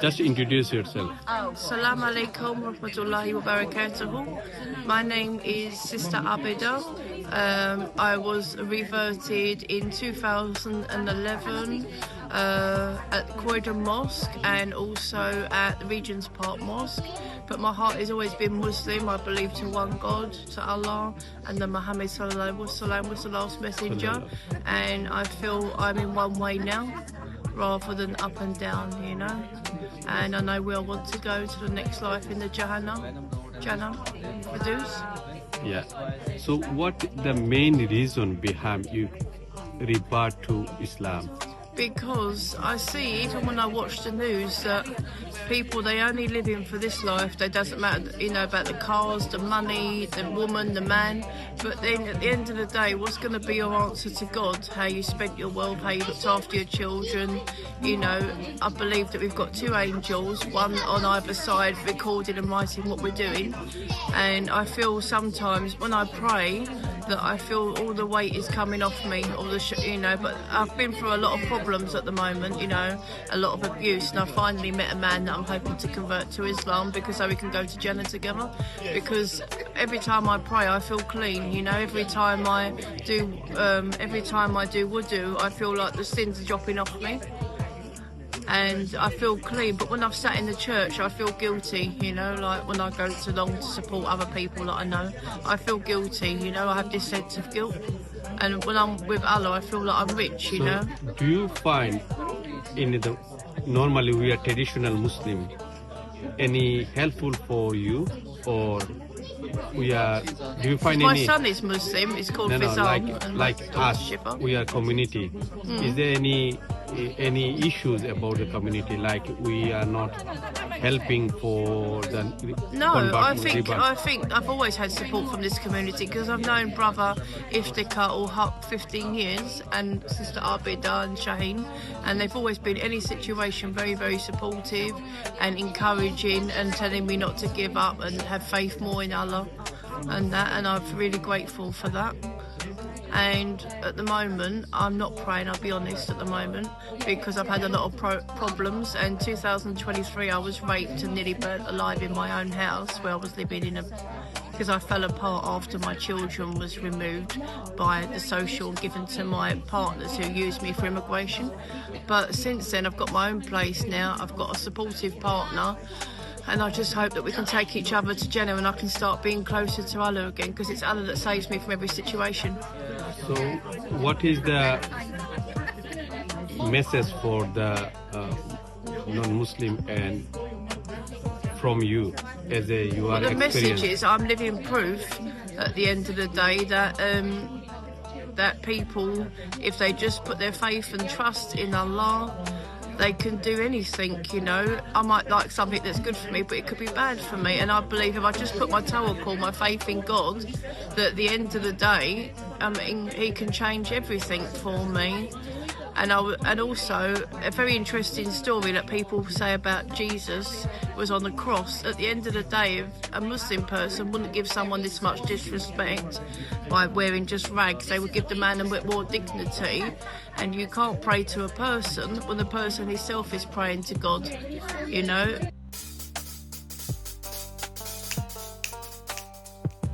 Just introduce yourself. Assalamu alaikum rahmatullahi wa barakatuhu. My name is Sister Abida. I was reverted in 2011 at Croydon Mosque and also at the Regent's Park Mosque. But my heart has always been Muslim. I believe to one God, to Allah, and that Muhammad sallallahu alaihi wasallam was the last messenger. And I feel I'm in one way now, rather than up and down, you know. And I know where I want to go to the next life in the Jannah, Firdaus. Yeah. So what the main reason behind you revert to Islam? Because I see, even when I watch the news, that people, they only live in for this life. It doesn't matter, you know, about the cars, the money, the woman, the man. But then at the end of the day, what's going to be your answer to God? How you spent your wealth, how you looked after your children. You know, I believe that we've got two angels, one on either side, recording and writing what we're doing. And I feel sometimes when I pray that I feel all the weight is coming off me, all the you know. But I've been through a lot of problems at the moment, you know, a lot of abuse, and I finally met a man that I'm hoping to convert to Islam because so we can go to Jannah together. Because every time I pray, I feel clean, you know. Every time I do wudu, I feel like the sins are dropping off me. And I feel clean, but when I've sat in the church, I feel guilty, you know, like when I go along to support other people that I know, I feel guilty, you know, I have this sense of guilt. And when I'm with Allah, I feel like I'm rich, you know. Do you find normally we are traditional Muslim, any helpful for you, or do you find my any? My son is Muslim, it's called Fizam. Like us, we are community. Is there any issues about the community, like we are not helping for the I think I've always had support from this community because I've known brother Iftikhar or Huck 15 years and Sister Abida and Shaheen, and they've always been any situation very, very supportive and encouraging and telling me not to give up and have faith more in Allah and that, and I'm really grateful for that. And at the moment, I'm not praying, I'll be honest, at the moment, because I've had a lot of problems. And 2023, I was raped and nearly burnt alive in my own house where I was living because I fell apart after my children was removed by the social and given to my partners who used me for immigration. But since then, I've got my own place now, I've got a supportive partner. And I just hope that we can take each other to Jannah and I can start being closer to Allah again, because it's Allah that saves me from every situation. So what is the message for the non-Muslim and from you as you are experienced? The message is I'm living proof at the end of the day that that people, if they just put their faith and trust in Allah, they can do anything, you know. I might like something that's good for me, but it could be bad for me. And I believe if I just put my tawakkul, my faith in God, that at the end of the day, He can change everything for me. And also, a very interesting story that people say about Jesus was on the cross. At the end of the day, a Muslim person wouldn't give someone this much disrespect by wearing just rags. They would give the man a bit more dignity. And you can't pray to a person when the person himself is praying to God, you know.